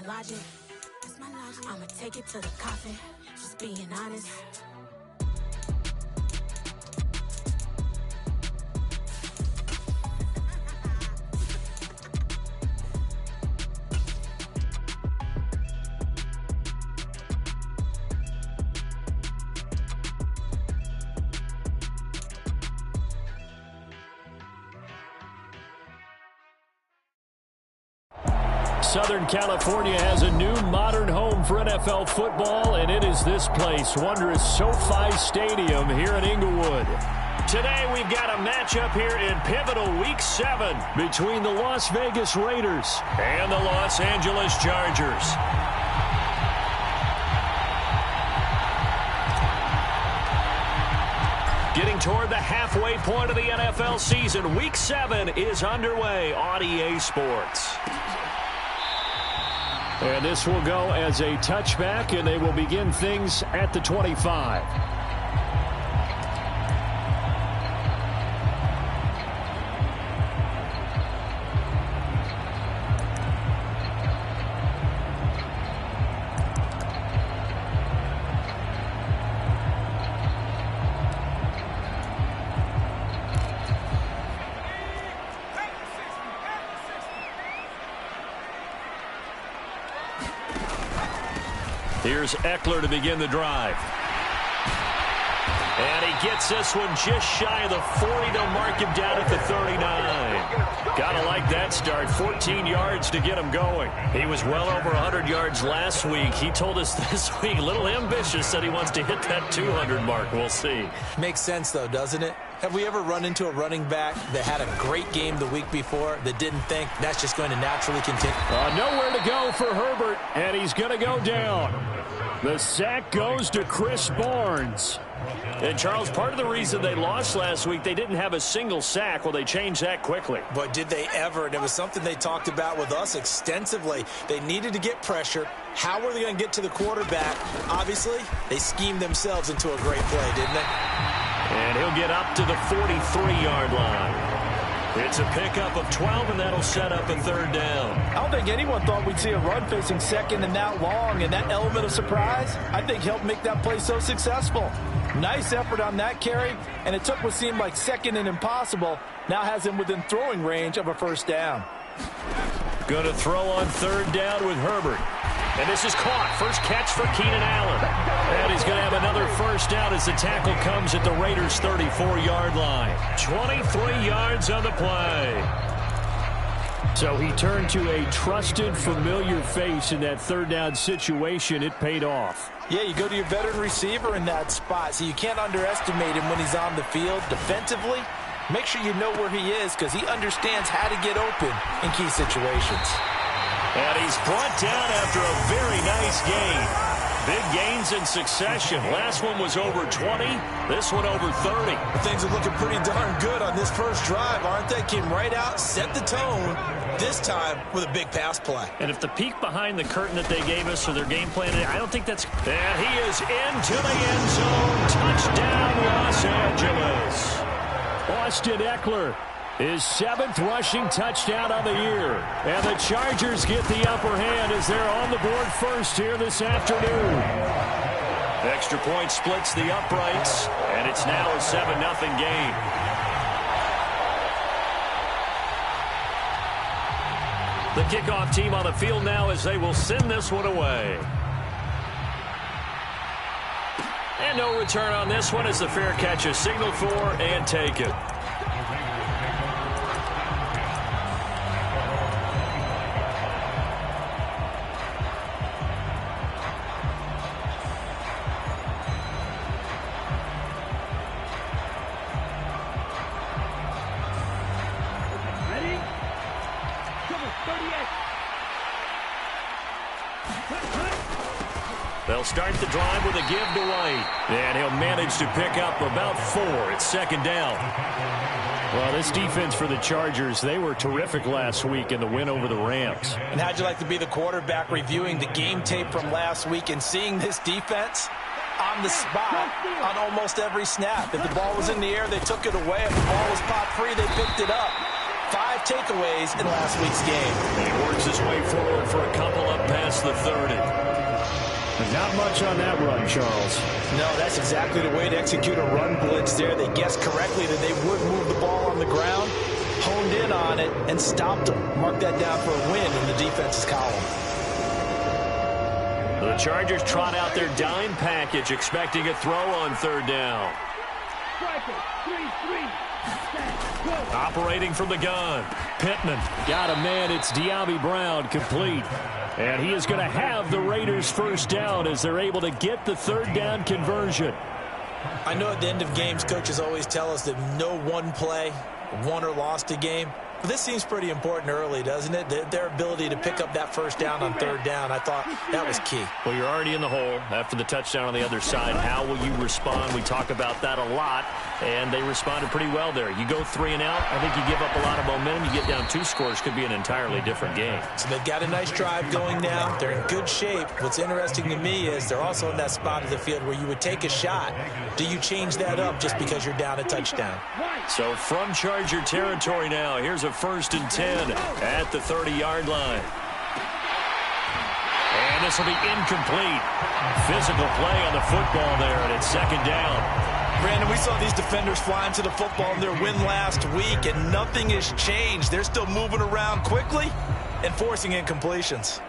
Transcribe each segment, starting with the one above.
logic. I'ma take it to the coffin, just being honest. Southern California has a new modern home for NFL football, and it is this place, wondrous SoFi Stadium here in Inglewood. Today we've got a matchup here in pivotal Week 7 between the Las Vegas Raiders and the Los Angeles Chargers. Getting toward the halfway point of the NFL season, Week 7 is underway on EA Sports. And this will go as a touchback, and they will begin things at the 25. Here's Eckler to begin the drive. And he gets this one just shy of the 40 to mark him down at the 39. Gotta like that start. 14 yards to get him going. He was well over 100 yards last week. He told us this week, a little ambitious, said he wants to hit that 200 mark. We'll see. Makes sense, though, doesn't it? Have we ever run into a running back that had a great game the week before that didn't think that's just going to naturally continue? Nowhere to go for Herbert, and he's going to go down. The sack goes to Chris Barnes. And, Charles, part of the reason they lost last week, they didn't have a single sack. Well, they changed that quickly. But did they ever? And it was something they talked about with us extensively. They needed to get pressure. How were they going to get to the quarterback? Obviously, they schemed themselves into a great play, didn't they? And he'll get up to the 43-yard line. It's a pickup of 12, and that'll set up a third down. I don't think anyone thought we'd see a run facing second and that long, and that element of surprise, I think, helped make that play so successful. Nice effort on that carry, and it took what seemed like second and impossible, now has him within throwing range of a first down. Going to throw on third down with Herbert. And this is caught. First catch for Keenan Allen. And he's going to have another first down as the tackle comes at the Raiders' 34-yard line. 23 yards on the play. So he turned to a trusted, familiar face in that third down situation. It paid off. Yeah, you go to your veteran receiver in that spot, so you can't underestimate him when he's on the field defensively. Make sure you know where he is because he understands how to get open in key situations. And he's brought down after a very nice gain. Big gains in succession. Last one was over 20. This one over 30. Things are looking pretty darn good on this first drive, aren't they? Came right out, set the tone, this time with a big pass play. And if the peek behind the curtain that they gave us for their game plan, I don't think that's... And he is into the end zone. Touchdown, Los Angeles. Austin Eckler, his 7th rushing touchdown on the year. And the Chargers get the upper hand as they're on the board first here this afternoon. Extra point splits the uprights, and it's now a 7-0 game. The kickoff team on the field now as they will send this one away. And no return on this one as the fair catch is signaled for and taken. They'll start the drive with a give to White. And he'll manage to pick up about 4. It's second down. Well, this defense for the Chargers, they were terrific last week in the win over the Rams. And how'd you like to be the quarterback reviewing the game tape from last week and seeing this defense on the spot on almost every snap? If the ball was in the air, they took it away. If the ball was popped free, they picked it up. 5 takeaways in last week's game. And he works his way forward for a couple up past the 30. Not much on that run, Charles. No, that's exactly the way to execute a run blitz there. They guessed correctly that they would move the ball on the ground, honed in on it, and stopped them. Mark that down for a win in the defense's column. The Chargers trot out their dime package, expecting a throw on third down. Operating from the gun, Pittman. Got a man. It's De'Ami Brown, complete. And he is going to have the Raiders first down as they're able to get the third down conversion. I know at the end of games, coaches always tell us that no one play won or lost a game. But this seems pretty important early, doesn't it? Their ability to pick up that first down on third down, I thought that was key. Well, you're already in the hole after the touchdown on the other side. How will you respond? We talk about that a lot, and they responded pretty well there. You go 3 and out, I think you give up a lot of momentum. You get down 2 scores, could be an entirely different game. So they've got a nice drive going now. They're in good shape. What's interesting to me is they're also in that spot of the field where you would take a shot. Do you change that up just because you're down a touchdown? So from Charger territory now, here's a 1st and 10 at the 30-yard line. And this will be incomplete. Physical play on the football there, and it's 2nd down. Brandon, we saw these defenders flying to the football in their win last week, and nothing has changed. They're still moving around quickly and forcing incompletions.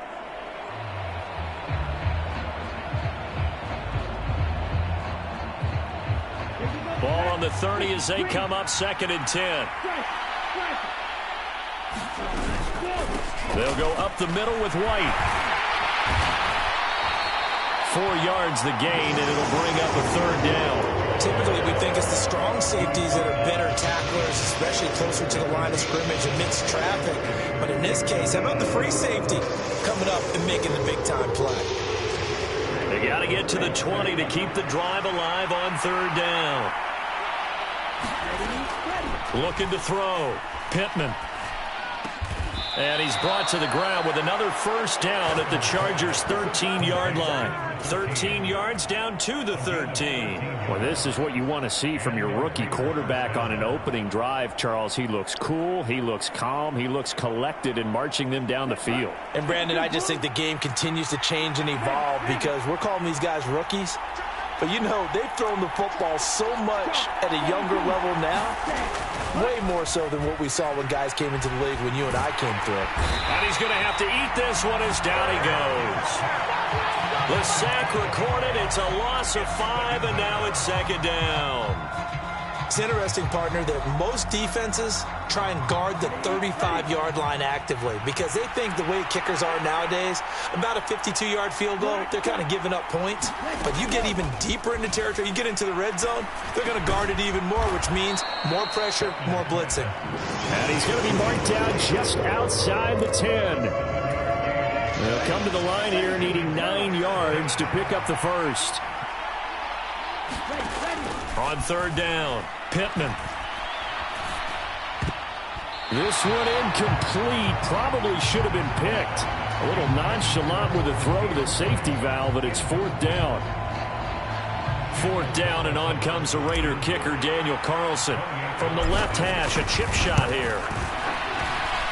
Ball on the 30 as they come up, 2nd and 10. They'll go up the middle with White. 4 yards the gain, and it'll bring up a 3rd down. Typically, we think it's the strong safeties that are better tacklers, especially closer to the line of scrimmage amidst traffic. But in this case, how about the free safety coming up and making the big-time play? They got to get to the 20 to keep the drive alive on 3rd down. Looking to throw. Pittman. And he's brought to the ground with another 1st down at the Chargers' 13-yard line. 13 yards down to the 13. Well, this is what you want to see from your rookie quarterback on an opening drive, Charles. He looks cool, he looks calm, he looks collected in marching them down the field. And, Brandon, I just think the game continues to change and evolve because we're calling these guys rookies. But, you know, they've thrown the football so much at a younger level now, way more so than what we saw when guys came into the league when you and I came through. And he's going to have to eat this one as down he goes. The sack recorded. It's a loss of 5, and now it's 2nd down. It's interesting, partner, that most defenses try and guard the 35-yard line actively because they think the way kickers are nowadays, about a 52-yard field goal, they're kind of giving up points. But you get even deeper into territory, you get into the red zone, they're going to guard it even more, which means more pressure, more blitzing. And he's going to be marked down just outside the 10. They'll come to the line here needing 9 yards to pick up the 1st. On 3rd down, Pittman. This one incomplete. Probably should have been picked. A little nonchalant with a throw to the safety valve, but it's 4th down. 4th down, and on comes the Raider kicker, Daniel Carlson. From the left hash, a chip shot here.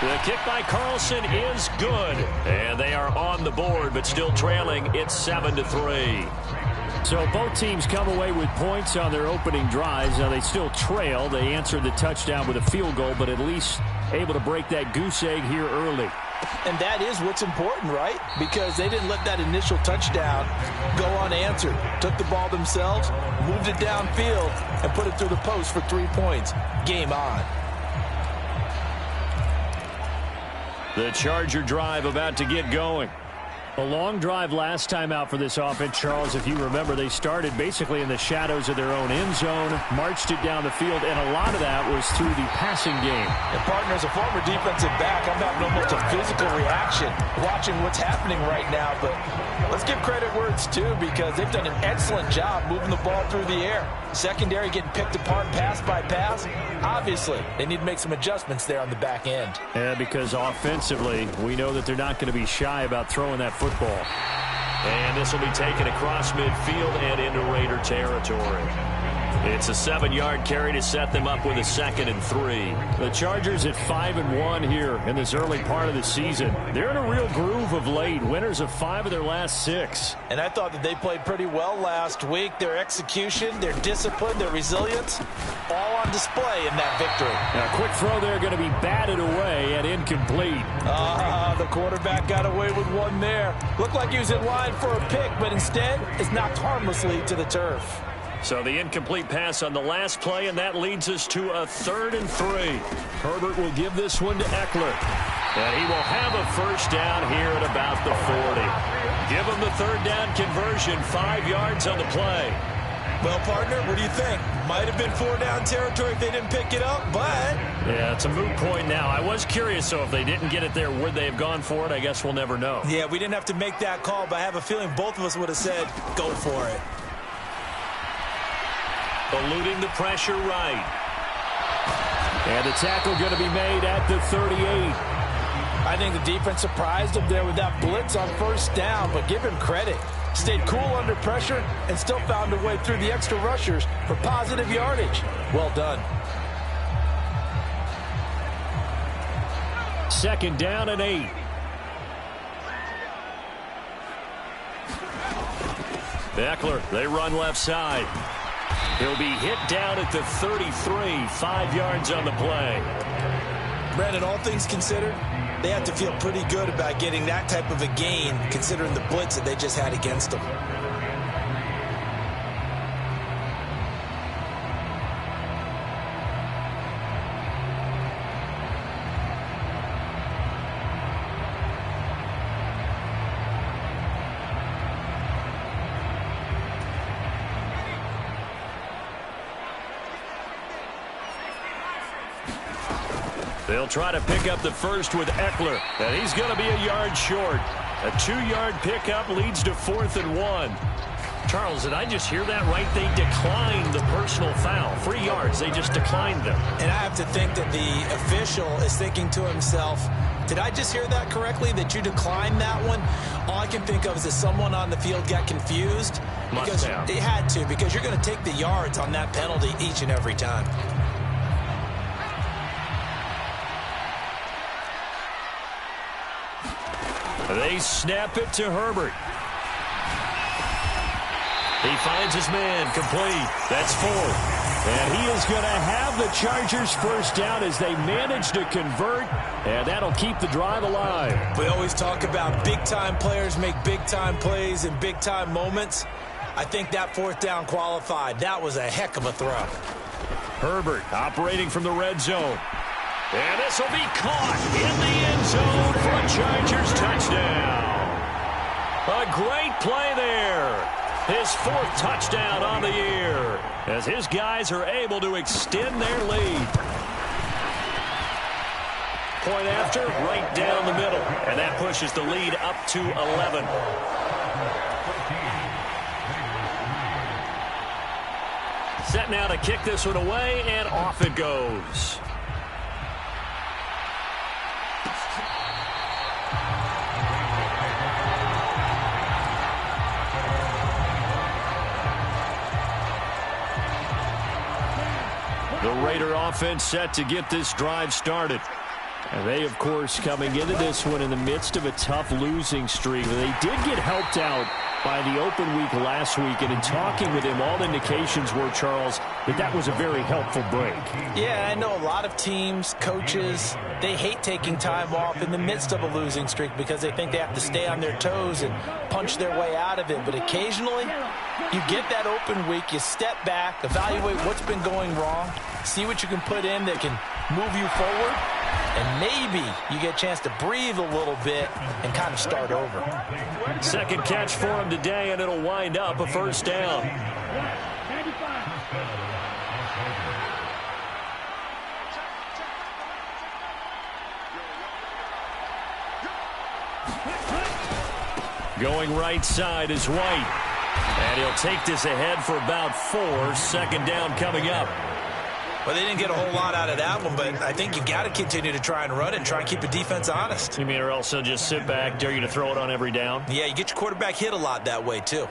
The kick by Carlson is good. And they are on the board, but still trailing. It's 7-3. So both teams come away with points on their opening drives. Now they still trail. They answered the touchdown with a field goal, but at least able to break that goose egg here early. And that is what's important, right? Because they didn't let that initial touchdown go unanswered. Took the ball themselves, moved it downfield, and put it through the post for 3 points. Game on. The Charger drive about to get going. A long drive last time out for this offense, Charles. If you remember, they started basically in the shadows of their own end zone, marched it down the field, and a lot of that was through the passing game. And, partner, as a former defensive back, I'm having almost a physical reaction watching what's happening right now. But let's give credit where it's due because they've done an excellent job moving the ball through the air. Secondary getting picked apart pass by pass. Obviously, they need to make some adjustments there on the back end. Yeah, because offensively, we know that they're not going to be shy about throwing that football. And this will be taken across midfield and into Raider territory. It's a 7-yard carry to set them up with a 2nd and 3. The Chargers at 5-1 here in this early part of the season. They're in a real groove of late. Winners of 5 of their last 6. And I thought that they played pretty well last week. Their execution, their discipline, their resilience, all on display in that victory. Now, a quick throw there going to be batted away and incomplete. The quarterback got away with one there. Looked like he was in line for a pick, but instead is knocked harmlessly to the turf. So the incomplete pass on the last play, and that leads us to a 3rd and 3. Herbert will give this one to Eckler. And he will have a first down here at about the 40. Give him the 3rd down conversion, 5 yards on the play. Well, partner, what do you think? Might have been 4-down territory if they didn't pick it up, but... Yeah, it's a moot point now. I was curious, so if they didn't get it there, would they have gone for it? I guess we'll never know. Yeah, we didn't have to make that call, but I have a feeling both of us would have said, go for it. Eluding the pressure right. And the tackle going to be made at the 38. I think the defense surprised him there with that blitz on first down, but give him credit. Stayed cool under pressure and still found a way through the extra rushers for positive yardage. Well done. 2nd down and 8. Eckler, they run left side. He'll be hit down at the 33, 5 yards on the play. Brandon, all things considered, they have to feel pretty good about getting that type of a gain, considering the blitz that they just had against them. They'll try to pick up the first with Eckler, and he's going to be a yard short. A 2-yard pickup leads to 4th and 1. Charles, did I just hear that right? They declined the personal foul. 3 yards, they just declined them. And I have to think that the official is thinking to himself, did I just hear that correctly, that you declined that one? All I can think of is that someone on the field got confused. Must have. They had to, because you're going to take the yards on that penalty each and every time. They snap it to Herbert. He finds his man, complete. That's 4th. And he is going to have the Chargers first down as they manage to convert, and that'll keep the drive alive. We always talk about big-time players make big-time plays in big-time moments. I think that 4th down qualified. That was a heck of a throw. Herbert operating from the red zone. And this will be caught in the end zone for a Chargers touchdown. A great play there. His 4th touchdown on the year as his guys are able to extend their lead. Point after, right down the middle. And that pushes the lead up to 11. Set now to kick this one away, and off it goes. The Raider offense set to get this drive started. And they, of course, coming into this one in the midst of a tough losing streak. They did get helped out by the open week last week, and in talking with him, all indications were, Charles, that was a very helpful break. Yeah, I know a lot of teams, coaches, they hate taking time off in the midst of a losing streak because they think they have to stay on their toes and punch their way out of it. But occasionally, you get that open week, you step back, evaluate what's been going wrong, see what you can put in that can move you forward, and maybe you get a chance to breathe a little bit and kind of start over. 2nd catch for him today, and it'll wind up a first down. Going right side is White. And he'll take this ahead for about 4. 2nd down coming up. Well, they didn't get a whole lot out of that one, but I think you got to continue to try and run it and try and keep the defense honest. You mean, or else they'll just sit back, dare you to throw it on every down? Yeah, you get your quarterback hit a lot that way, too.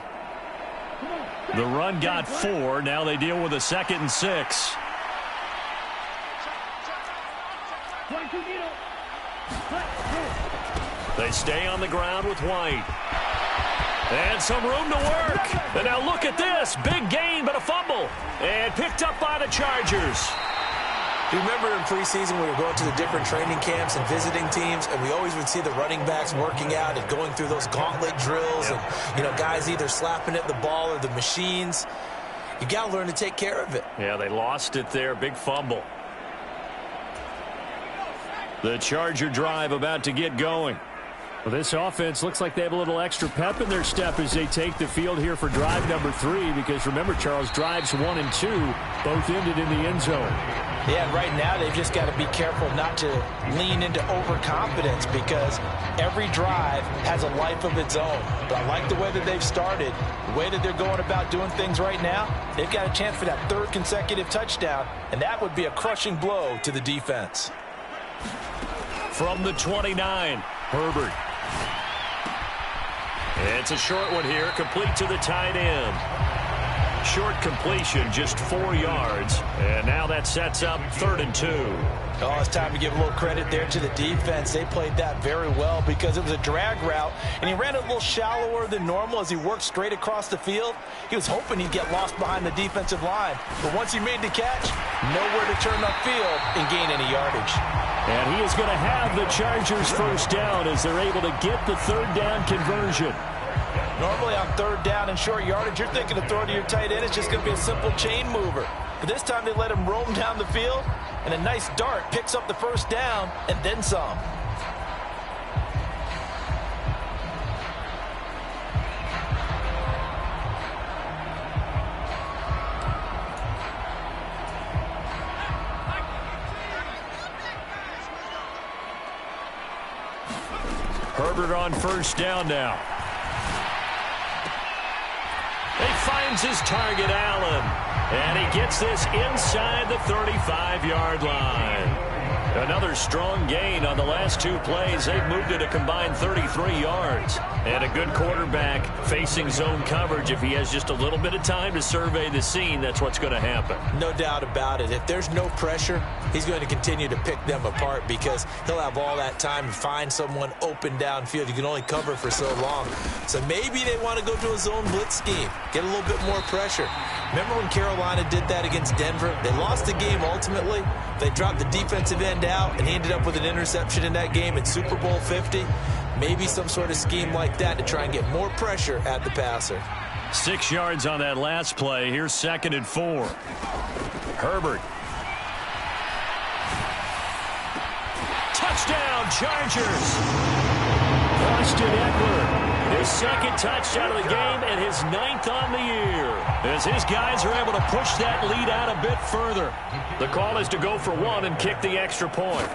The run got 4. Now they deal with a 2nd and 6. They stay on the ground with White. And some room to work. And now look at this. Big gain, but a fumble. And picked up by the Chargers. You remember in preseason we were going to the different training camps and visiting teams, and we always would see the running backs working out and going through those gauntlet drills, and, you know, guys either slapping at the ball or the machines. You got to learn to take care of it. Yeah, they lost it there. Big fumble. The Charger drive about to get going. Well, this offense looks like they have a little extra pep in their step as they take the field here for drive number 3, because remember, Charles, drives 1 and 2 both ended in the end zone. Yeah, and right now they've just got to be careful not to lean into overconfidence, because every drive has a life of its own. But I like the way that they've started, the way that they're going about doing things right now. They've got a chance for that 3rd consecutive touchdown, and that would be a crushing blow to the defense. From the 29, Herbert. It's a short one here, complete to the tight end. Short completion, just 4 yards. And now that sets up 3rd and 2. Oh, it's time to give a little credit there to the defense. They played that very well because it was a drag route, and he ran a little shallower than normal as he worked straight across the field. He was hoping he'd get lost behind the defensive line. But once he made the catch, nowhere to turn upfield and gain any yardage. And he is going to have the Chargers first down as they're able to get the 3rd down conversion. Normally on 3rd down and short yardage, you're thinking of throwing to your tight end. It's just going to be a simple chain mover. But this time they let him roam down the field, and a nice dart picks up the first down and then some. Herbert on first down now. He finds his target, Allen. And he gets this inside the 35-yard line. Another strong gain on the last 2 plays. They've moved it a combined 33 yards. And a good quarterback facing zone coverage. If he has just a little bit of time to survey the scene, that's what's going to happen. No doubt about it. If there's no pressure, he's going to continue to pick them apart because he'll have all that time to find someone open downfield. You can only cover for so long. So maybe they want to go to a zone blitz scheme, get a little bit more pressure. Remember when Carolina did that against Denver? They lost the game ultimately. They dropped the defensive end out, and he ended up with an interception in that game in Super Bowl 50. Maybe some sort of scheme like that to try and get more pressure at the passer. 6 yards on that last play. Here's 2nd and 4. Herbert. Touchdown, Chargers. Austin Eckler. His 2nd touchdown of the game and his 9th on the year. As his guys are able to push that lead out a bit further. The call is to go for 1 and kick the extra point.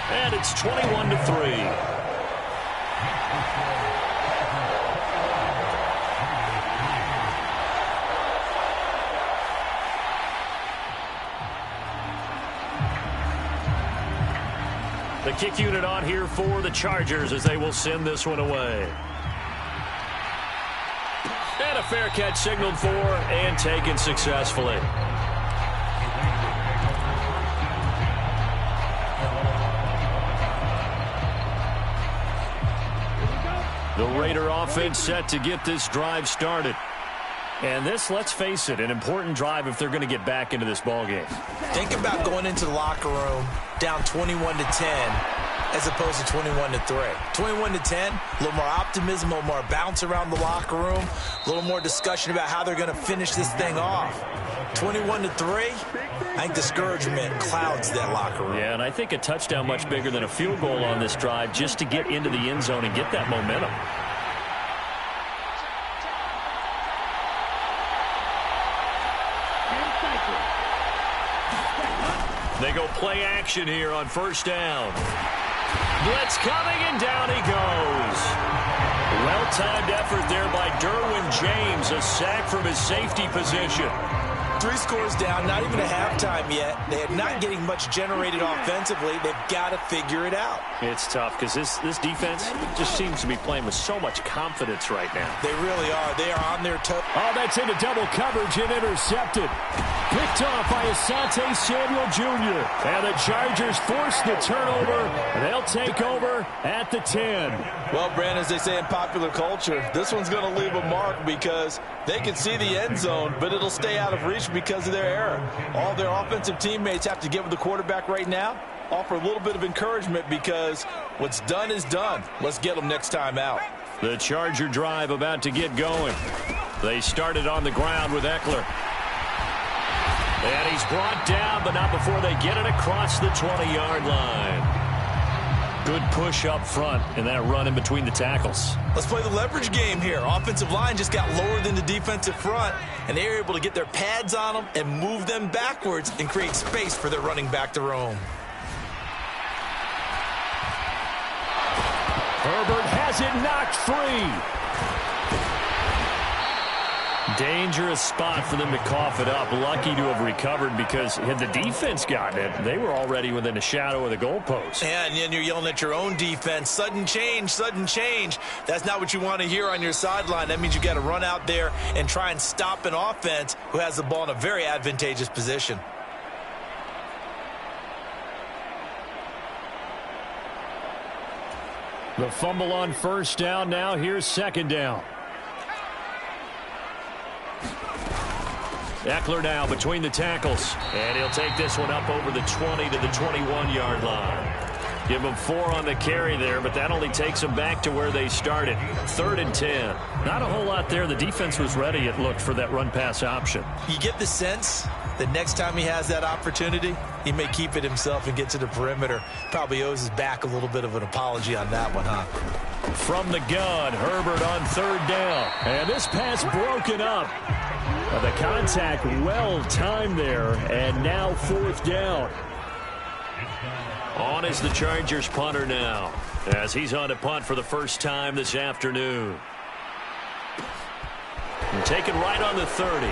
And it's 21-3. The kick unit on here for the Chargers as they will send this one away. And a fair catch signaled for and taken successfully. The Raider offense set to get this drive started. And this, let's face it, an important drive if they're going to get back into this ballgame. Think about going into the locker room down 21-10 as opposed to 21-3. 21-10, a little more optimism, a little more bounce around the locker room, a little more discussion about how they're going to finish this thing off. 21-3, I think discouragement clouds that locker room. Yeah, and I think a touchdown much bigger than a field goal on this drive just to get into the end zone and get that momentum. They go play action here on first down. Blitz coming, and down he goes. Well-timed effort there by Derwin James, a sack from his safety position. 3 scores down, not even a halftime yet. They're not getting much generated offensively. They've got to figure it out. It's tough because this defense just seems to be playing with so much confidence right now. They really are. They are on their toes. Oh, that's into double coverage and intercepted. Picked off by Asante Samuel Jr. And the Chargers force the turnover. They'll take over at the 10. Well, Brandon, as they say in popular culture, this one's going to leave a mark because they can see the end zone, but it'll stay out of reach because of their error. All their offensive teammates have to get with the quarterback right now, offer a little bit of encouragement because what's done is done. Let's get them next time out. The Charger drive about to get going. They started on the ground with Eckler. And he's brought down, but not before they get it across the 20-yard line. Good push up front in that run in between the tackles. Let's play the leverage game here. Offensive line just got lower than the defensive front, and they were able to get their pads on them and move them backwards and create space for their running back to roam. Herbert has it knocked free. Dangerous spot for them to cough it up. Lucky to have recovered because had the defense gotten it, they were already within a shadow of the goalpost. And then you're yelling at your own defense. Sudden change, sudden change. That's not what you want to hear on your sideline. That means you got to run out there and try and stop an offense who has the ball in a very advantageous position. The fumble on first down. Now here's second down. Eckler now between the tackles. And he'll take this one up over the 20 to the 21-yard line. Give them 4 on the carry there, but that only takes them back to where they started. 3rd and 10. Not a whole lot there. The defense was ready, it looked, for that run-pass option. You get the sense that next time he has that opportunity, he may keep it himself and get to the perimeter. Probably owes his back a little bit of an apology on that one, huh? From the gun, Herbert on 3rd down. And this pass broken up. The contact well timed there, and now 4th down. On is the Chargers punter now, as he's on to punt for the first time this afternoon. And taken right on the 30.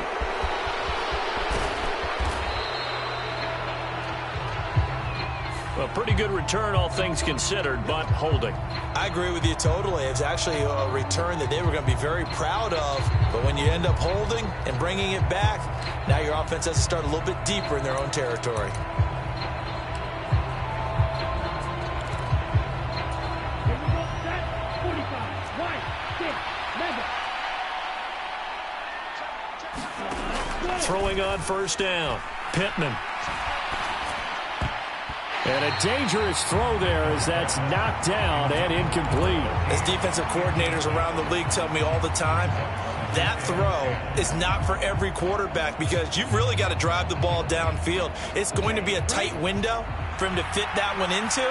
Well, pretty good return, all things considered, but holding. I agree with you totally. It's actually a return that they were going to be very proud of. But when you end up holding and bringing it back, now your offense has to start a little bit deeper in their own territory. Throwing on first down, Pittman. And a dangerous throw there as that's knocked down and incomplete. As defensive coordinators around the league tell me all the time, that throw is not for every quarterback because you've really got to drive the ball downfield. It's going to be a tight window for him to fit that one into.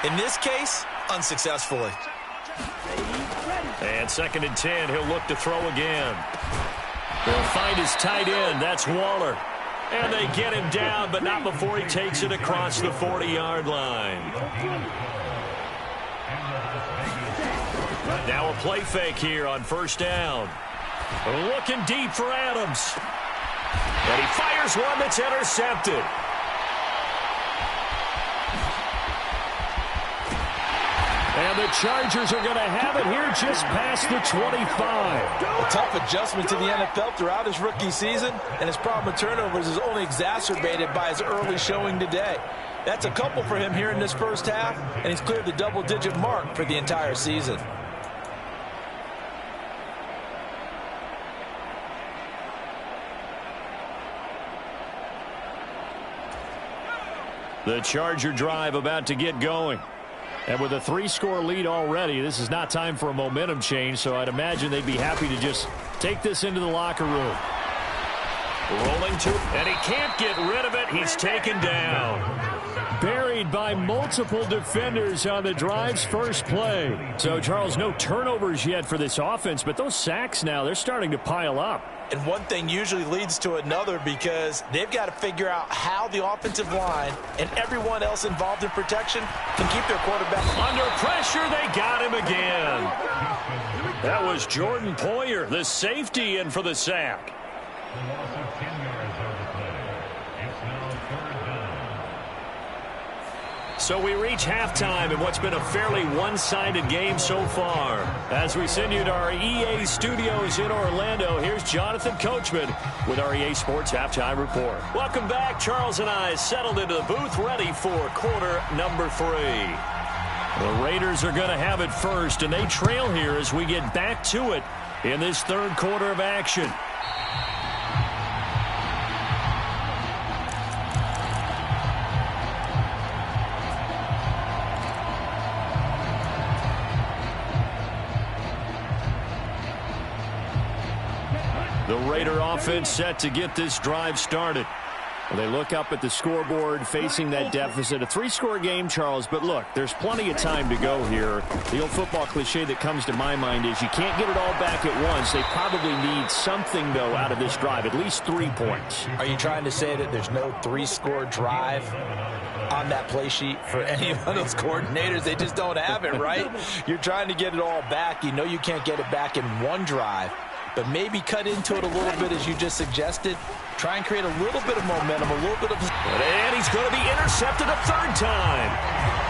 In this case, unsuccessfully. And 2nd and 10, he'll look to throw again. He'll find his tight end. That's Waller. And they get him down, but not before he takes it across the 40-yard line. Now a play fake here on first down. Looking deep for Adams. And he fires one that's intercepted. And the Chargers are going to have it here just past the 25. A tough adjustment to the NFL throughout his rookie season, and his problem with turnovers is only exacerbated by his early showing today. That's a couple for him here in this first half, and he's cleared the double-digit mark for the entire season. The Charger drive about to get going. And with a 3-score lead already, this is not time for a momentum change, so I'd imagine they'd be happy to just take this into the locker room. Rolling to, and he can't get rid of it. He's taken down. Buried by multiple defenders on the drive's first play. So, Charles, no turnovers yet for this offense, but those sacks now, they're starting to pile up. And one thing usually leads to another because they've got to figure out how the offensive line and everyone else involved in protection can keep their quarterback. Under pressure, they got him again. That was Jordan Poyer, the safety, in for the sack. So we reach halftime in what's been a fairly one-sided game so far. As we send you to our EA studios in Orlando, here's Jonathan Coachman with our EA Sports Halftime Report. Welcome back. Charles and I settled into the booth, ready for quarter number 3. The Raiders are going to have it first, and they trail here as we get back to it in this third quarter of action. The Raider offense set to get this drive started. Well, they look up at the scoreboard facing that deficit. A 3-score game, Charles, but look, there's plenty of time to go here. The old football cliche that comes to my mind is you can't get it all back at once. They probably need something, though, out of this drive, at least 3 points. Are you trying to say that there's no 3-score drive on that play sheet for any of those coordinators? They just don't have it, right? You're trying to get it all back. You know you can't get it back in one drive, but maybe cut into it a little bit as you just suggested. Try and create a little bit of momentum, a little bit of... And he's going to be intercepted a third time.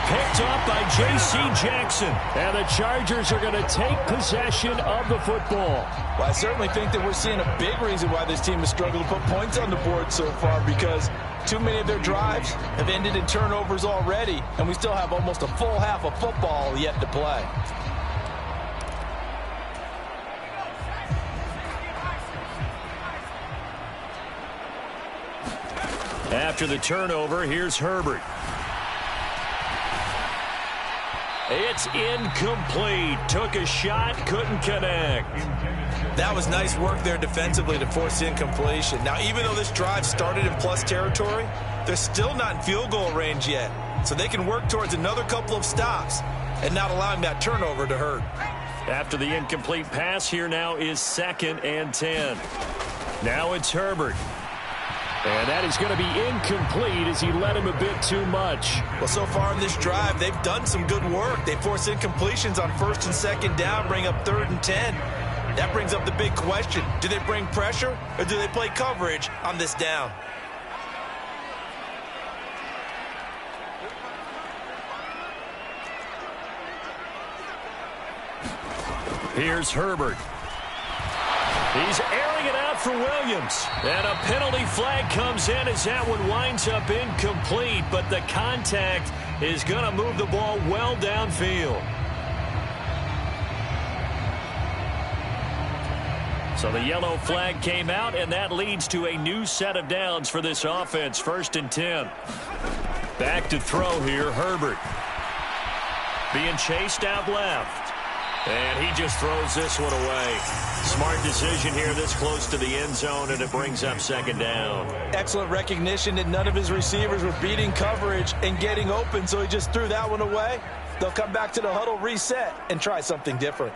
Picked up by J.C. Jackson. And the Chargers are going to take possession of the football. Well, I certainly think that we're seeing a big reason why this team has struggled to put points on the board so far, because too many of their drives have ended in turnovers already, and we still have almost a full half of football yet to play. After the turnover, here's Herbert. It's incomplete. Took a shot, couldn't connect. That was nice work there defensively to force incompletion. Now, even though this drive started in plus territory, they're still not in field goal range yet. So they can work towards another couple of stops and not allowing that turnover to hurt. After the incomplete pass, here now is 2nd and 10. Now it's Herbert. And that is going to be incomplete as he led him a bit too much. Well, so far in this drive, they've done some good work. They force incompletions on 1st and 2nd down, bring up 3rd and 10. That brings up the big question. Do they bring pressure or do they play coverage on this down? Here's Herbert. He's airing it out for Williams. And a penalty flag comes in as that one winds up incomplete, but the contact is going to move the ball well downfield. So the yellow flag came out, and that leads to a new set of downs for this offense. 1st and 10. Back to throw here, Herbert. Being chased out left. And he just throws this one away. Smart decision here this close to the end zone, and it brings up 2nd down. Excellent recognition that none of his receivers were beating coverage and getting open, so he just threw that one away. They'll come back to the huddle, reset, and try something different.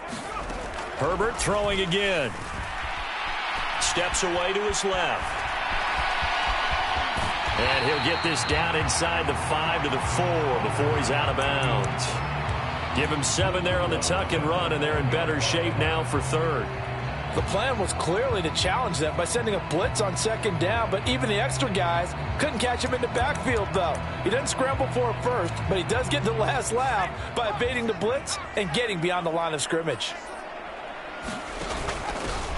Herbert throwing again. Steps away to his left. And he'll get this down inside the 5 to the 4 before he's out of bounds. Give him 7 there on the tuck and run, and they're in better shape now for 3rd. The plan was clearly to challenge them by sending a blitz on 2nd down, but even the extra guys couldn't catch him in the backfield, though. He doesn't scramble for it first, but he does get the last laugh by evading the blitz and getting beyond the line of scrimmage.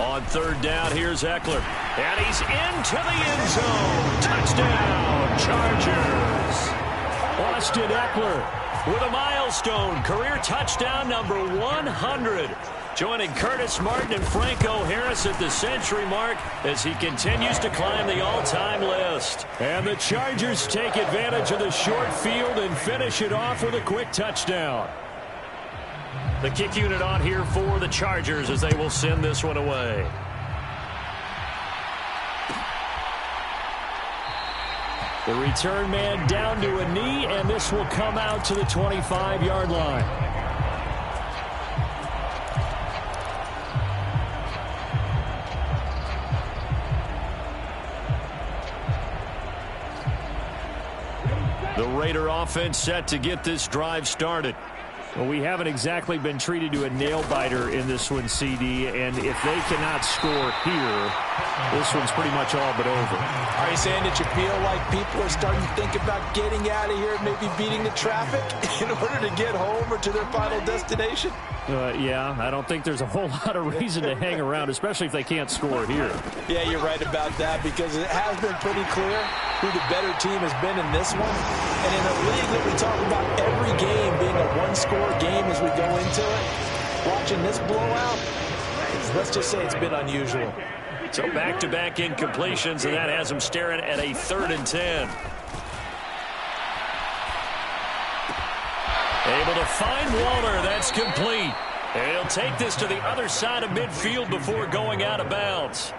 On 3rd down, here's Eckler. And he's into the end zone. Touchdown, Chargers. Austin Eckler with a milestone career touchdown number 100. Joining Curtis Martin and Franco Harris at the century mark as he continues to climb the all-time list. And the Chargers take advantage of the short field and finish it off with a quick touchdown. The kick unit on here for the Chargers as they will send this one away. The return man down to a knee, and this will come out to the 25-yard line. The Raider offense set to get this drive started. Well, we haven't exactly been treated to a nail-biter in this one, CD, and if they cannot score here, this one's pretty much all but over. Are you saying that you feel like people are starting to think about getting out of here, maybe beating the traffic in order to get home or to their final destination? Yeah, I don't think there's a whole lot of reason to hang around, especially if they can't score here. Yeah, you're right about that, because it has been pretty clear who the better team has been in this one. And in a league that we talk about every game being a one-score game as we go into it, watching this blowout, let's just say it's been unusual. So back-to-back incompletions, and that has them staring at a 3rd and 10. Able to find Waller. That's complete. And he'll take this to the other side of midfield before going out of bounds.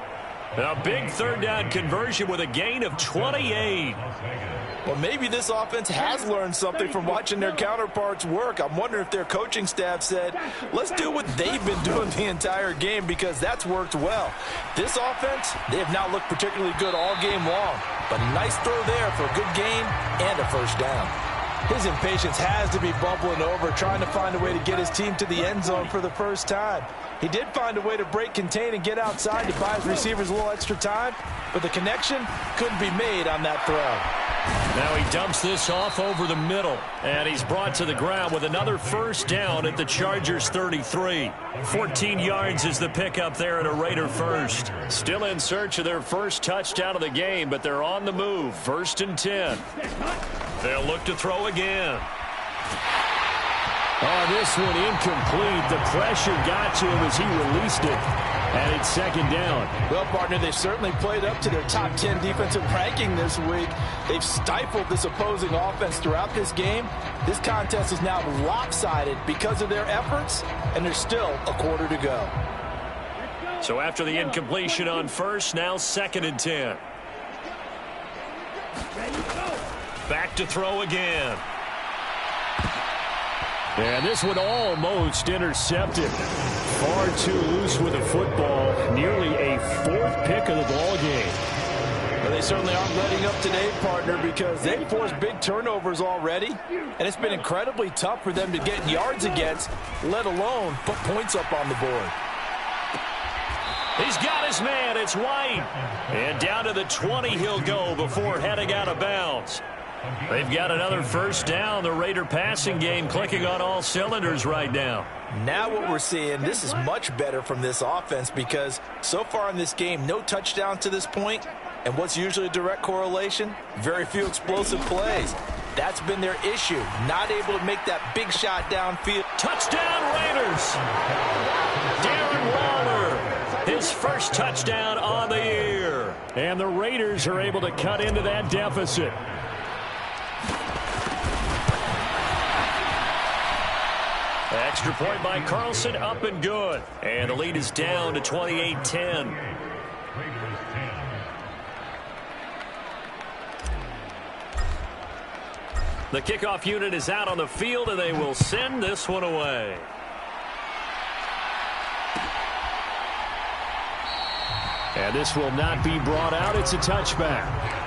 A big 3rd down conversion with a gain of 28. Well, maybe this offense has learned something from watching their counterparts work. I'm wondering if their coaching staff said, let's do what they've been doing the entire game, because that's worked well. This offense, they have not looked particularly good all game long, but nice throw there for a good gain and a 1st down. His impatience has to be bubbling over, trying to find a way to get his team to the end zone for the first time. He did find a way to break contain and get outside to buy his receivers a little extra time, but the connection couldn't be made on that throw. Now he dumps this off over the middle, and he's brought to the ground with another 1st down at the Chargers' 33. 14 yards is the pickup there at a Raider 1st. Still in search of their first touchdown of the game, but they're on the move. 1st and 10. They'll look to throw again. Oh, this one incomplete. The pressure got to him as he released it. And it's 2nd down. Well, partner, they've certainly played up to their top 10 defensive ranking this week. They've stifled this opposing offense throughout this game. This contest is now lopsided because of their efforts, and there's still a quarter to go. So after the incompletion on 1st, now 2nd and 10. Back to throw again. And this one almost intercepted. Far too loose with the football. Nearly a 4th pick of the ball game. Well, they certainly aren't letting up today, partner, because they've forced big turnovers already. And it's been incredibly tough for them to get yards against, let alone put points up on the board. He's got his man. It's White. And down to the 20 he'll go before heading out of bounds. They've got another 1st down. The Raider passing game clicking on all cylinders right now. Now what we're seeing, this is much better from this offense, because so far in this game, no touchdowns to this point. And what's usually a direct correlation? Very few explosive plays. That's been their issue, not able to make that big shot downfield. Touchdown Raiders! Darren Waller, his first touchdown on the year. And the Raiders are able to cut into that deficit. Extra point by Carlson, up and good. And the lead is down to 28-10. The kickoff unit is out on the field, and they will send this one away. And this will not be brought out. It's a touchback.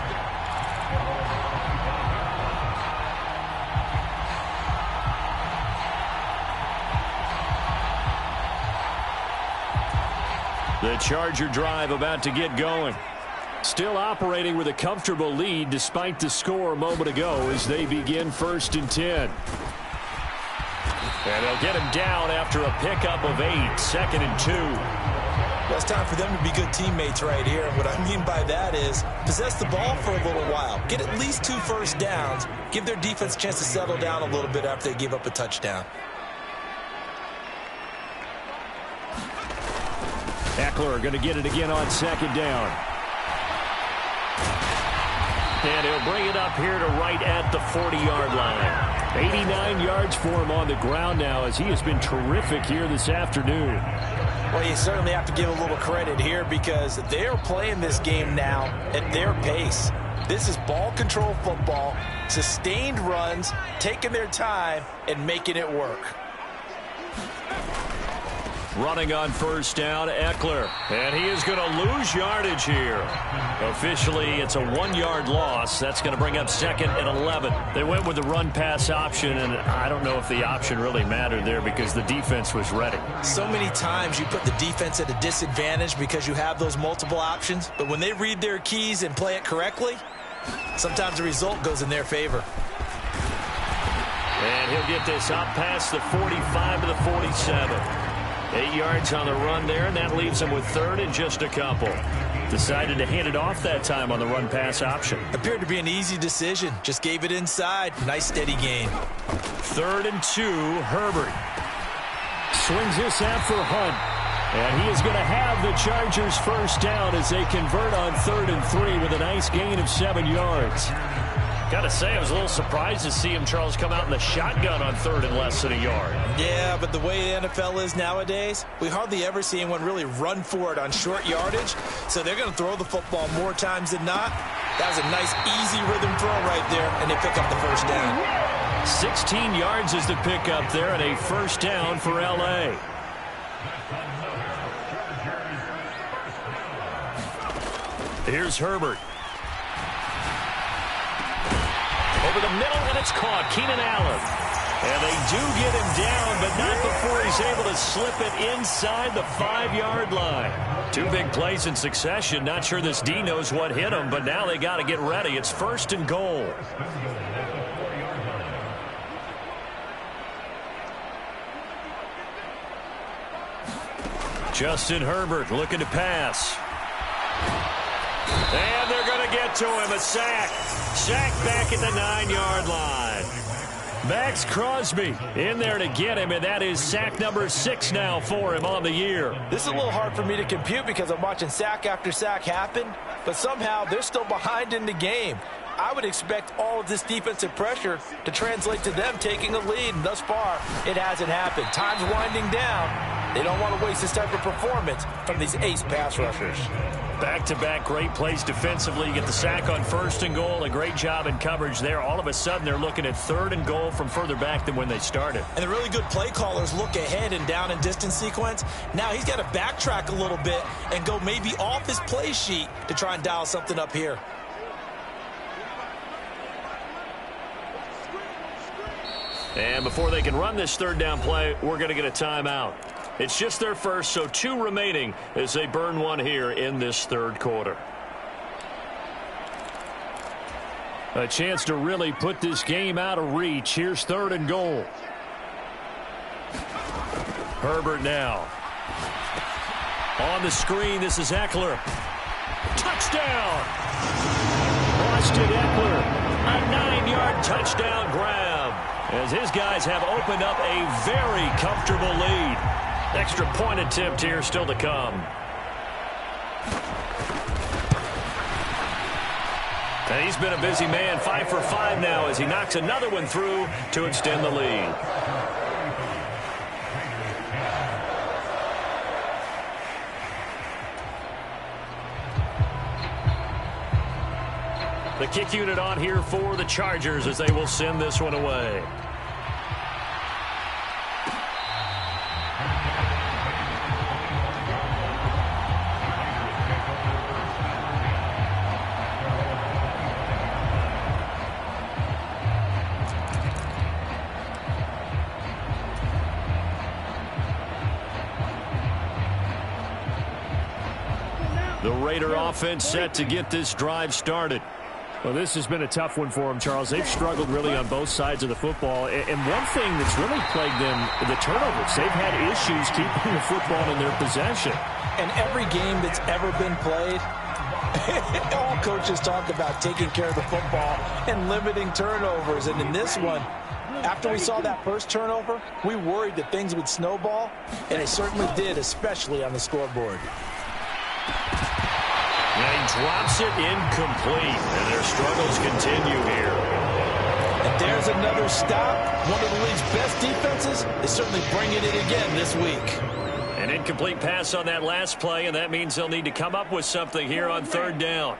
The Charger drive about to get going. Still operating with a comfortable lead despite the score a moment ago as they begin 1st and 10. And they'll get him down after a pickup of 8, 2nd and 2. Well, it's time for them to be good teammates right here. And what I mean by that is possess the ball for a little while. Get at least 2 1st downs. Give their defense a chance to settle down a little bit after they give up a touchdown. Eckler going to get it again on 2nd down. And he'll bring it up here to right at the 40-yard line. 89 yards for him on the ground now as he has been terrific here this afternoon. Well, you certainly have to give a little credit here because they're playing this game now at their pace. This is ball control football, sustained runs, taking their time, and making it work. running on first down, Eckler. And he is going to lose yardage here. Officially, it's a 1-yard loss. That's going to bring up 2nd and 11. They went with the run-pass option, and I don't know if the option really mattered there because the defense was ready. So many times you put the defense at a disadvantage because you have those multiple options, but when they read their keys and play it correctly, sometimes the result goes in their favor. And he'll get this up past the 45 to the 47. 8 yards on the run there, and that leaves him with 3rd and just a couple. Decided to hand it off that time on the run-pass option. Appeared to be an easy decision. Just gave it inside. Nice steady gain. 3rd and 2, Herbert. Swings this out for Hunt. And he is going to have the Chargers first down as they convert on 3rd and 3 with a nice gain of 7 yards. Got to say, I was a little surprised to see him, Charles, come out in the shotgun on 3rd and less than a yard. Yeah, but the way the NFL is nowadays, we hardly ever see anyone really run for it on short yardage. So they're going to throw the football more times than not. That was a nice, easy rhythm throw right there, and they pick up the first down. 16 yards is the pickup there, and a first down for L.A. Here's Herbert. Over the middle, and it's caught. Keenan Allen. And they do get him down, but not before he's able to slip it inside the 5-yard line. 2 big plays in succession. Not sure this D knows what hit him, but now they got to get ready. It's 1st and goal. Justin Herbert looking to pass. And they're going to get to him. A sack. Sack back at the 9-yard line. Max Crosby in there to get him, and that is sack number 6 now for him on the year. This is a little hard for me to compute because I'm watching sack after sack happen, but somehow they're still behind in the game. I would expect all of this defensive pressure to translate to them taking a lead, and thus far, it hasn't happened. Time's winding down. They don't want to waste this type of performance from these ace pass rushers. Back-to-back great plays defensively. You get the sack on 1st and goal. A great job in coverage there. All of a sudden, they're looking at 3rd and goal from further back than when they started. And the really good play callers look ahead and down and distance sequence. Now he's got to backtrack a little bit and go maybe off his play sheet to try and dial something up here. And before they can run this 3rd down play, we're going to get a timeout. It's just their first, so 2 remaining as they burn one here in this 3rd quarter. A chance to really put this game out of reach. Here's 3rd and goal. Herbert now. On the screen, this is Eckler. Touchdown! Austin Eckler, a 9-yard touchdown grab, as his guys have opened up a very comfortable lead. Extra point attempt here still to come. And he's been a busy man, 5 for 5 now as he knocks another one through to extend the lead. The kick unit on here for the Chargers as they will send this one away. The Raider offense set to get this drive started. Well, this has been a tough one for them, Charles. They've struggled really on both sides of the football. And one thing that's really plagued them, the turnovers. They've had issues keeping the football in their possession. And every game that's ever been played, all coaches talk about taking care of the football and limiting turnovers. And in this one, after we saw that first turnover, we worried that things would snowball, and they certainly did, especially on the scoreboard. And he drops it incomplete, and their struggles continue here. And there's another stop. One of the league's best defenses is certainly bringing it again this week. An incomplete pass on that last play, and that means they'll need to come up with something here on 3rd down.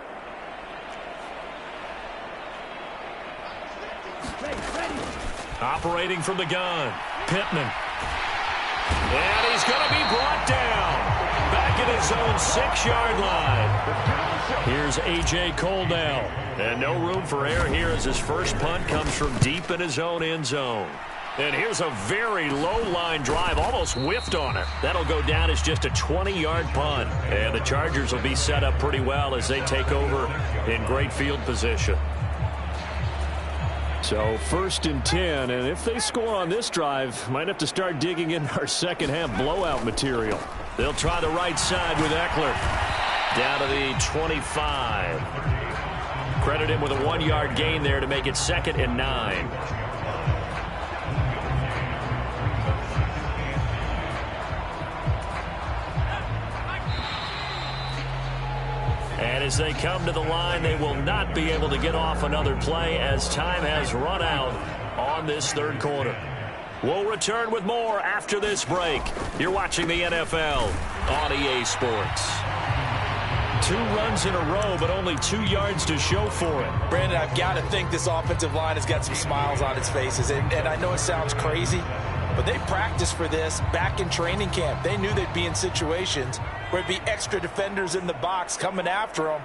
Operating from the gun, Pittman. And he's going to be brought down. Back at his own 6-yard line. Here's A.J. Coldell. And no room for error here as his first punt comes from deep in his own end zone. And here's a very low-line drive, almost whiffed on it. That'll go down as just a 20-yard punt. And the Chargers will be set up pretty well as they take over in great field position. So 1st and 10, and if they score on this drive, might have to start digging in our second-half blowout material. They'll try the right side with Eckler. Down to the 25. Credit him with a 1-yard gain there to make it 2nd and 9. And as they come to the line, they will not be able to get off another play as time has run out on this 3rd quarter. We'll return with more after this break. You're watching the NFL on EA Sports. 2 runs in a row, but only 2 yards to show for it. Brandon, I've got to think this offensive line has got some smiles on its faces. And I know it sounds crazy, but they practiced for this back in training camp. They knew they'd be in situations where it'd be extra defenders in the box coming after them,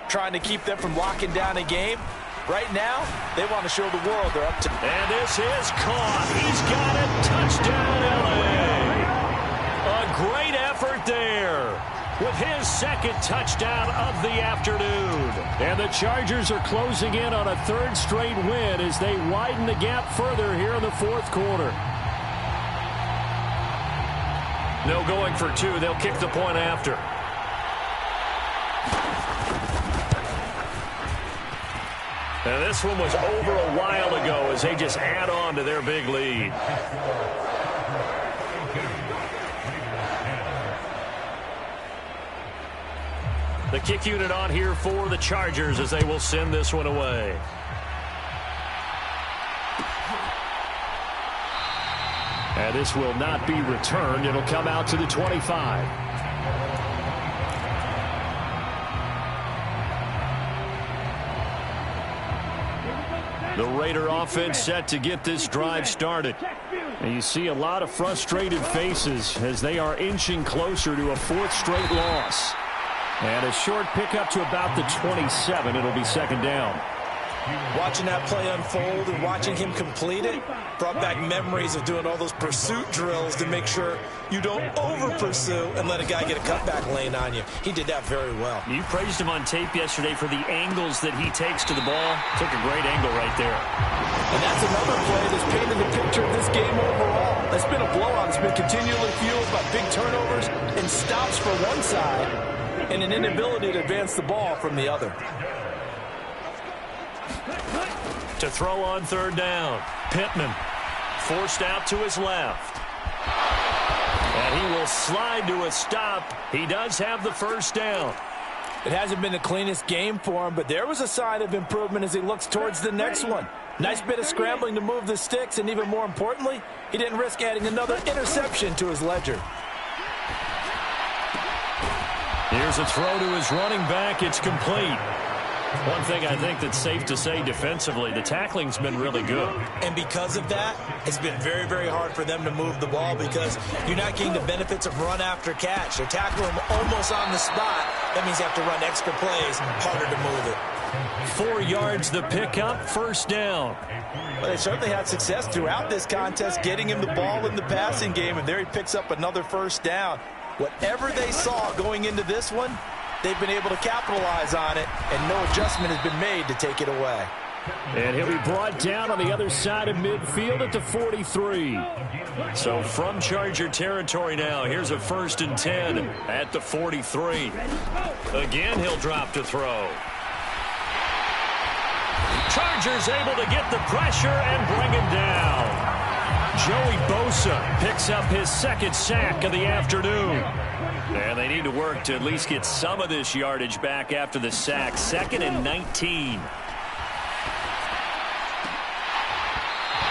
trying to keep them from locking down a game. Right now, they want to show the world they're up to. And this is caught. He's got it. Touchdown, L.A. A great effort there with his 2nd touchdown of the afternoon. And the Chargers are closing in on a 3rd straight win as they widen the gap further here in the 4th quarter. No going for 2. They'll kick the point after. And this one was over a while ago as they just add on to their big lead. The kick unit on here for the Chargers as they will send this one away. And this will not be returned. It'll come out to the 25. The Raider offense set to get this drive started. And you see a lot of frustrated faces as they are inching closer to a 4th straight loss. And a short pickup to about the 27. It'll be 2nd down. Watching that play unfold and watching him complete it brought back memories of doing all those pursuit drills to make sure you don't over-pursue and let a guy get a cutback lane on you. He did that very well. You praised him on tape yesterday for the angles that he takes to the ball. Took a great angle right there. And that's another play that's painted the picture of this game overall. It's been a blowout. It's been continually fueled by big turnovers and stops for one side and an inability to advance the ball from the other. To throw on 3rd down. Pittman forced out to his left. And he will slide to a stop. He does have the 1st down. It hasn't been the cleanest game for him, but there was a sign of improvement as he looks towards the next one. Nice bit of scrambling to move the sticks, and even more importantly, he didn't risk adding another interception to his ledger. Here's a throw to his running back. It's complete. One thing I think that's safe to say defensively, the tackling's been really good. And because of that, it's been very, very hard for them to move the ball because you're not getting the benefits of run after catch. They're tackling him almost on the spot. That means you have to run extra plays, harder to move it. 4 yards the pickup, 1st down. Well, they certainly had success throughout this contest getting him the ball in the passing game, and there he picks up another 1st down. Whatever they saw going into this one, they've been able to capitalize on it, and no adjustment has been made to take it away. And he'll be brought down on the other side of midfield at the 43. So from Charger territory now, here's a 1st and 10 at the 43. Again, he'll drop to throw. Chargers able to get the pressure and bring him down. Joey Bosa picks up his 2nd sack of the afternoon. And they need to work to at least get some of this yardage back after the sack. 2nd and 19.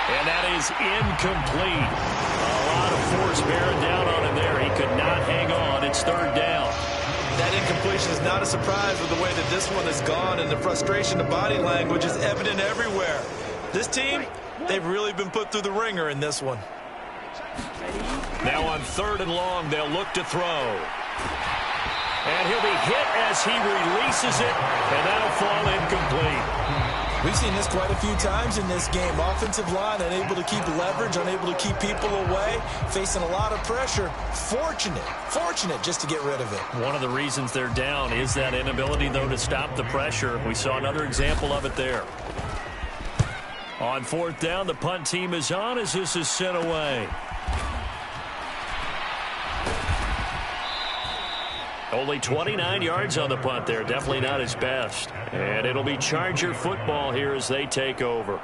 And that is incomplete. A lot of force bearing down on him there. He could not hang on. It's 3rd down. That incompletion is not a surprise with the way that this one has gone, and the frustration of body language is evident everywhere. This team, they've really been put through the ringer in this one. Now on 3rd and long, they'll look to throw. And he'll be hit as he releases it, and that'll fall incomplete. We've seen this quite a few times in this game. Offensive line unable to keep leverage, unable to keep people away, facing a lot of pressure. Fortunate just to get rid of it. One of the reasons they're down is that inability, though, to stop the pressure. We saw another example of it there. On 4th down, the punt team is on as this is sent away. Only 29 yards on the punt there. Definitely not his best. And it'll be Charger football here as they take over.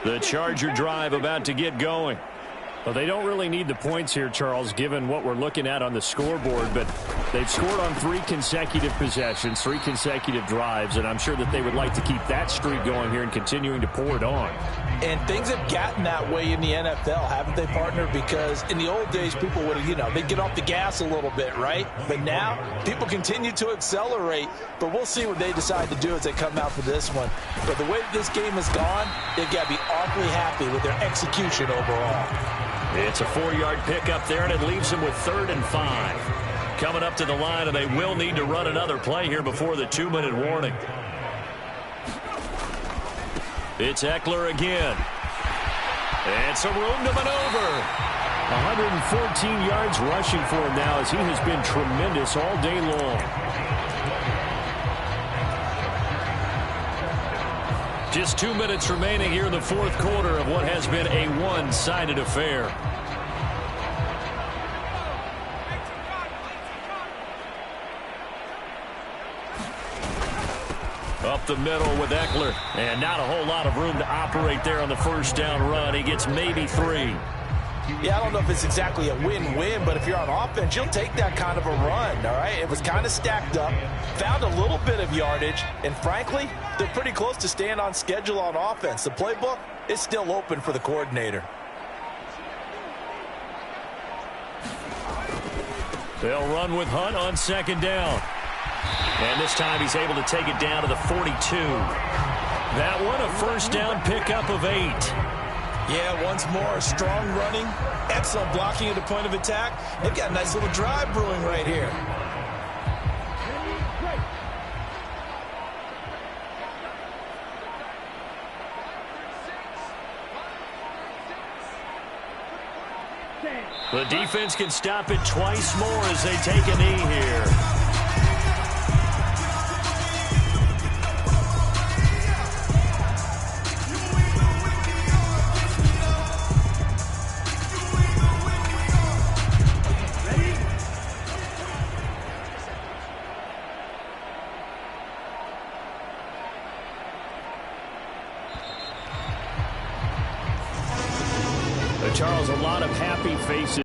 The Charger drive about to get going. Well, they don't really need the points here, Charles, given what we're looking at on the scoreboard, but they've scored on 3 consecutive possessions, 3 consecutive drives, and I'm sure that they would like to keep that streak going here and continuing to pour it on. And things have gotten that way in the NFL, haven't they, partner? Because in the old days, people would have, they'd get off the gas a little bit, right? But now, people continue to accelerate, but we'll see what they decide to do as they come out for this one. But the way this game has gone, they've got to be awfully happy with their execution overall. It's a 4-yard pickup there, and it leaves them with 3rd and 5. Coming up to the line, and they will need to run another play here before the 2-minute warning. It's Eckler again. And some room to maneuver. 114 yards rushing for him now as he has been tremendous all day long. Just 2 minutes remaining here in the 4th quarter of what has been a one-sided affair. Up the middle with Eckler. And not a whole lot of room to operate there on the 1st down run. He gets maybe 3. Yeah, I don't know if it's exactly a win-win, but if you're on offense, you'll take that kind of a run, all right? It was kind of stacked up, found a little bit of yardage, and frankly, they're pretty close to staying on schedule on offense. The playbook is still open for the coordinator. They'll run with Hunt on 2nd down. And this time he's able to take it down to the 42. That one, a 1st down pickup of 8. Yeah, once more, strong running, excellent blocking at the point of attack. They've got a nice little drive brewing right here. The defense can stop it twice more as they take a knee here. Charles, a lot of happy faces.